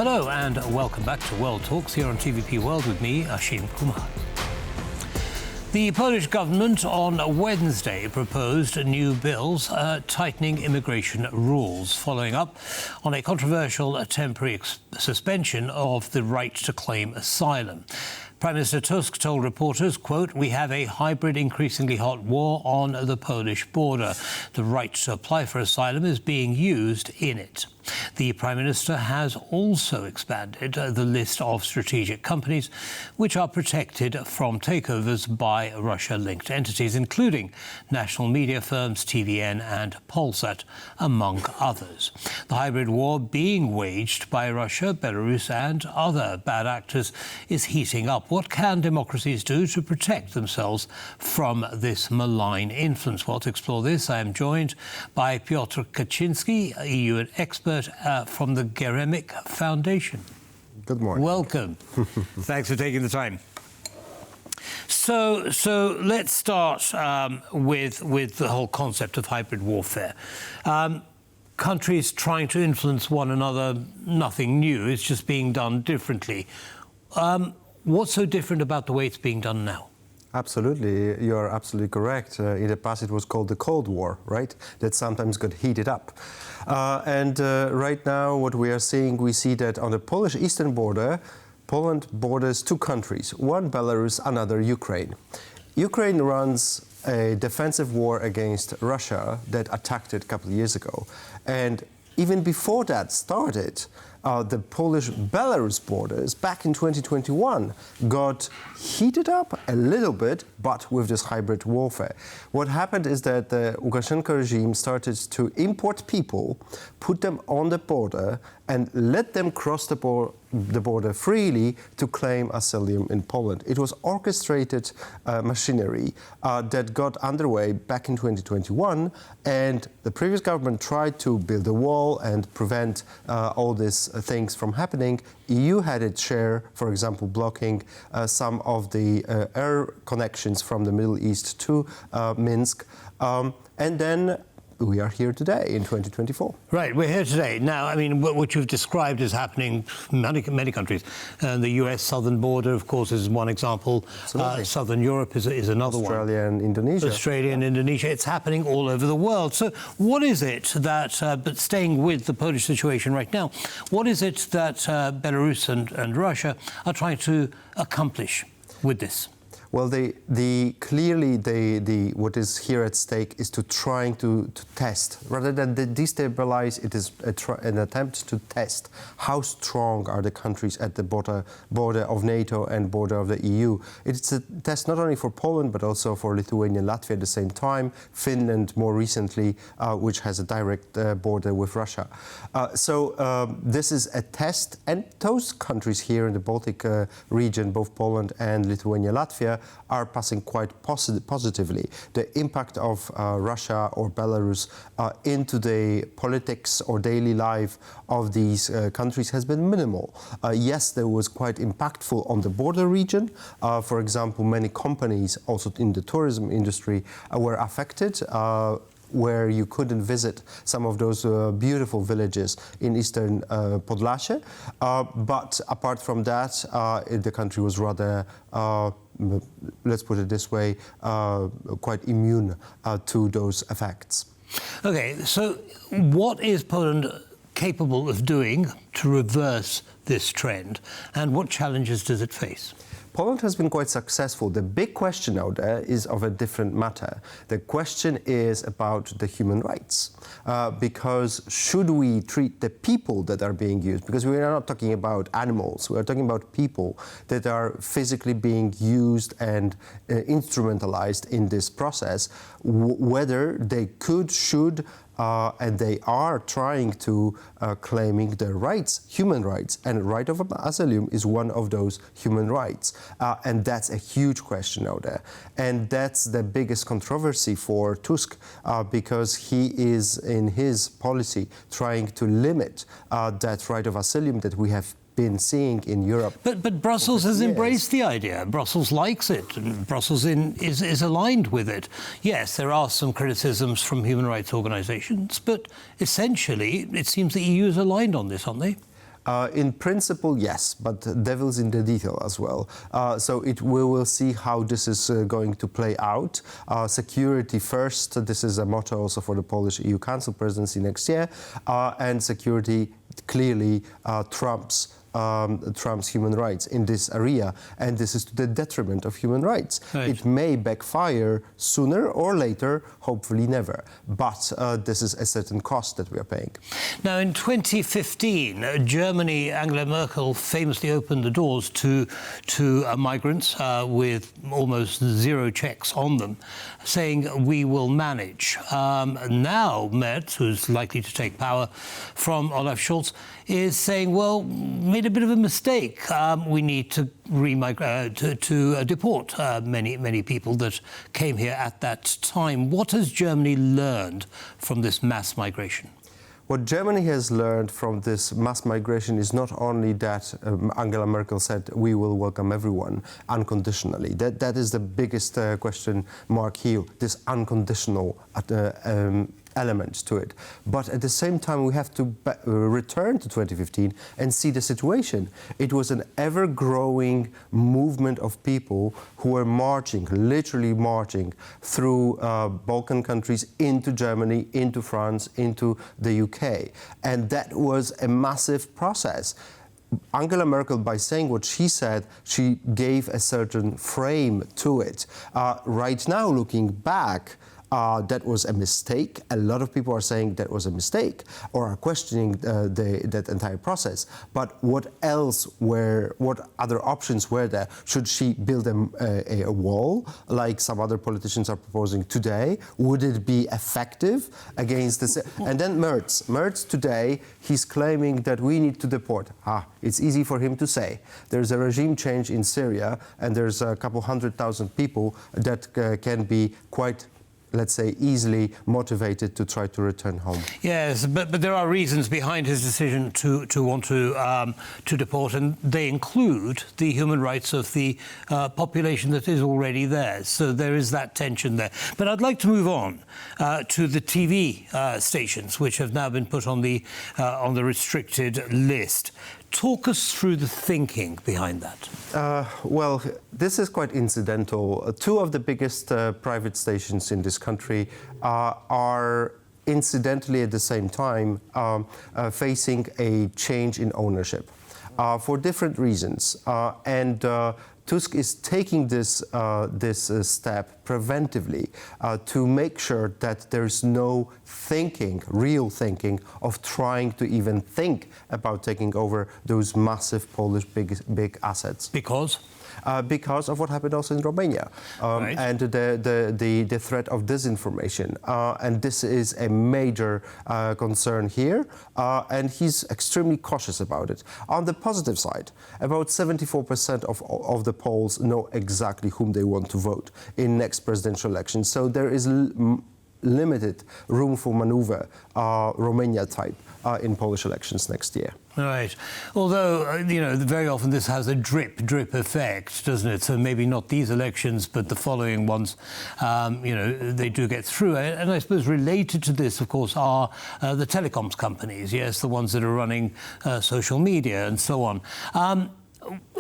Hello and welcome back to World Talks here on TVP World with me, Ashim Kumar. The Polish government on Wednesday proposed new bills tightening immigration rules, following up on a controversial temporary suspension of the right to claim asylum. Prime Minister Tusk told reporters, quote, "We have a hybrid, increasingly hot war on the Polish border. The right to apply for asylum is being used in it." The Prime Minister has also expanded the list of strategic companies which are protected from takeovers by Russia-linked entities, including national media firms TVN and Polsat, among others. The hybrid war being waged by Russia, Belarus and other bad actors is heating up. What can democracies do to protect themselves from this malign influence? Well, to explore this, I am joined by Piotr Kaczyński, EU expert from the Geremek Foundation. Good morning. Welcome. Thanks for taking the time. So let's start with the whole concept of hybrid warfare. Countries trying to influence one another, nothing new. It's just being done differently. What's so different about the way it's being done now? Absolutely, you're absolutely correct. In the past it was called the Cold War, right? That sometimes got heated up. Right now what we are seeing, we see that on the Polish eastern border, Poland borders two countries, one Belarus, another Ukraine. Ukraine runs a defensive war against Russia that attacked it a couple of years ago. And even before that started, the Polish-Belarus borders back in 2021 got heated up a little bit, but with this hybrid warfare. What happened is that the Lukashenko regime started to import people, put them on the border, and let them cross the border freely to claim asylum in Poland. It was orchestrated machinery that got underway back in 2021, and the previous government tried to build a wall and prevent all these things from happening. EU had its share, for example, blocking some of the air connections from the Middle East to Minsk, and then we are here today in 2024. Right, we're here today. Now, I mean, what you've described is happening in many countries. The US southern border, of course, is one example. Southern Europe is another one. Australia and Indonesia. Australia and Indonesia. It's happening all over the world. So what is it that, but staying with the Polish situation right now, what is it that Belarus and Russia are trying to accomplish with this? Well, clearly what is here at stake is to trying to test, rather than destabilize. It is an attempt to test how strong are the countries at the border of NATO and border of the EU. It's a test not only for Poland but also for Lithuania and Latvia at the same time. Finland more recently, which has a direct border with Russia. This is a test, and those countries here in the Baltic region, both Poland and Lithuania, Latvia, are passing quite positively. The impact of Russia or Belarus into the politics or daily life of these countries has been minimal. Yes, there was quite impactful on the border region. For example, many companies, also in the tourism industry, were affected, where you couldn't visit some of those beautiful villages in eastern Podlasie. But apart from that, the country was rather, let's put it this way, quite immune to effects effects. Okay, so what is Poland capable of doing to reverse this trend, and what challenges does it face? Poland has been quite successful. The big question out there is of a different matter. The question is about the human rights. Because should we treat the people that are being used, because we are not talking about animals, we are talking about people that are physically being used and instrumentalized in this process, whether they should, and they are trying to claiming their rights, human rights, and right of asylum is one of those human rights. And that's a huge question out there. And that's the biggest controversy for Tusk, because he is in his policy trying to limit that right of asylum that we have been seeing in Europe. But Brussels has embraced the idea. Brussels likes it, and Brussels is aligned with it. Yes, there are some criticisms from human rights organisations, but essentially it seems the EU is aligned on this, aren't they? In principle, yes, but devil's in the detail as well. So we will see how this is going to play out. Security first, this is a motto also for the Polish EU Council presidency next year, and security clearly trumps human rights in this area, and this is to the detriment of human rights. Right. It may backfire sooner or later, hopefully never, but this is a certain cost that we are paying. Now, in 2015, Germany, Angela Merkel famously opened the doors to migrants with almost zero checks on them, saying, we will manage. Now, Merz, who's likely to take power from Olaf Scholz, is saying, well, made a bit of a mistake. We need to deport many people that came here at that time. What has Germany learned from this mass migration? What Germany has learned from this mass migration is not only that Angela Merkel said we will welcome everyone unconditionally. That is the biggest question mark here, this unconditional element to it. But at the same time, we have to return to 2015 and see the situation. It was an ever-growing movement of people who were marching, literally marching, through Balkan countries into Germany, into France, into the UK. And that was a massive process. Angela Merkel, by saying what she said, she gave a certain frame to it. Right now, looking back, that was a mistake. A lot of people are saying that was a mistake or are questioning that entire process. But what other options were there? Should she build a wall like some other politicians are proposing today? Would it be effective against this? And then Merz today, he's claiming that we need to deport. It's easy for him to say. There's a regime change in Syria and there's a couple 100,000 people that can be quite, let's say, easily motivated to try to return home. Yes, but there are reasons behind his decision to want to deport, and they include the human rights of the population that is already there. So there is that tension there. But I'd like to move on to the TV stations, which have now been put on the restricted list. Talk us through the thinking behind that. Well, this is quite incidental. Two of the biggest private stations in this country are incidentally at the same time facing a change in ownership for different reasons. Tusk is taking this step preventively to make sure that there's no real thinking of trying to even think about taking over those massive Polish big assets. Because? Because of what happened also in Romania, right. And the threat of disinformation. And this is a major concern here, and he's extremely cautious about it. On the positive side, about 74% of the Poles know exactly whom they want to vote in next presidential election. So there is limited room for maneuver, Romania type, in Polish elections next year. Right. Although, very often this has a drip effect, doesn't it? So maybe not these elections, but the following ones, they do get through. And I suppose related to this, of course, are the telecoms companies, yes, the ones that are running social media and so on.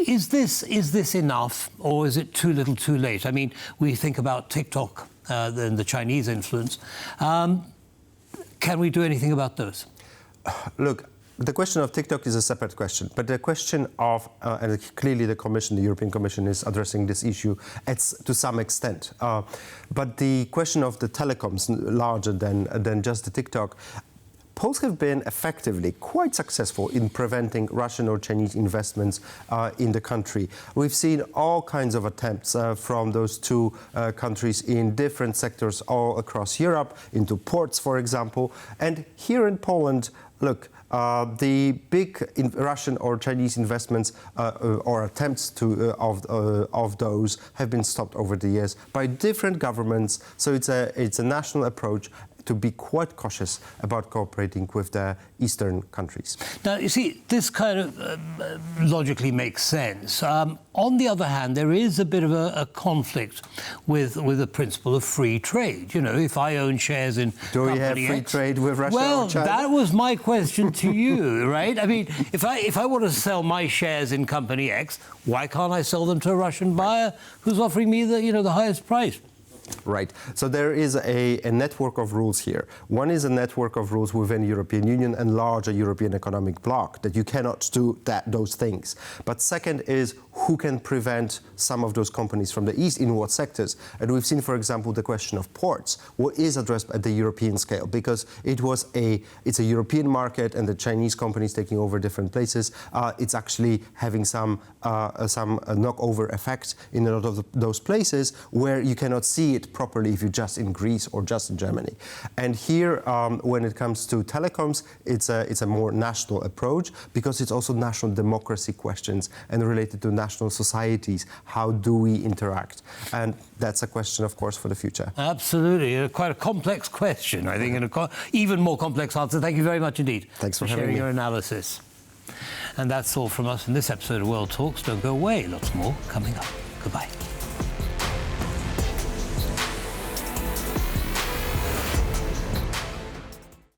Is this enough, or is it too little too late? I mean, we think about TikTok and the Chinese influence. Can we do anything about those? Look, the question of TikTok is a separate question, but the question of, and clearly the European Commission is addressing this issue to some extent. But the question of the telecoms, larger than just the TikTok, Poles have been effectively quite successful in preventing Russian or Chinese investments in the country. We've seen all kinds of attempts from those two countries in different sectors all across Europe, into ports, for example. And here in Poland, look, the big Russian or Chinese investments or attempts of those have been stopped over the years by different governments. So it's a national approach. to be quite cautious about cooperating with the Eastern countries. Now, you see, this kind of logically makes sense. On the other hand, there is a bit of a conflict with the principle of free trade. You know, if I own shares in Do we company have free X, trade with Russia well, or China? that was my question to you, right? I mean, if I want to sell my shares in company X, why can't I sell them to a Russian buyer who's offering me the highest price? Right. So there is a network of rules here. One is a network of rules within the European Union and larger European economic bloc that you cannot do those things. But second is who can prevent some of those companies from the East in what sectors. And we've seen, for example, the question of ports, what is addressed at the European scale, because it's a European market and the Chinese companies taking over different places. It's actually having some knockover effect in a lot of those places where you cannot see it properly if you're just in Greece or just in Germany. And here, when it comes to telecoms, it's a more national approach because it's also national democracy questions and related to national societies. How do we interact? And that's a question, of course, for the future. Absolutely. Quite a complex question, I think, and an even more complex answer. Thank you very much indeed. Thanks for sharing having me. your analysis. And that's all from us in this episode of World Talks. Don't go away. Lots more coming up. Goodbye.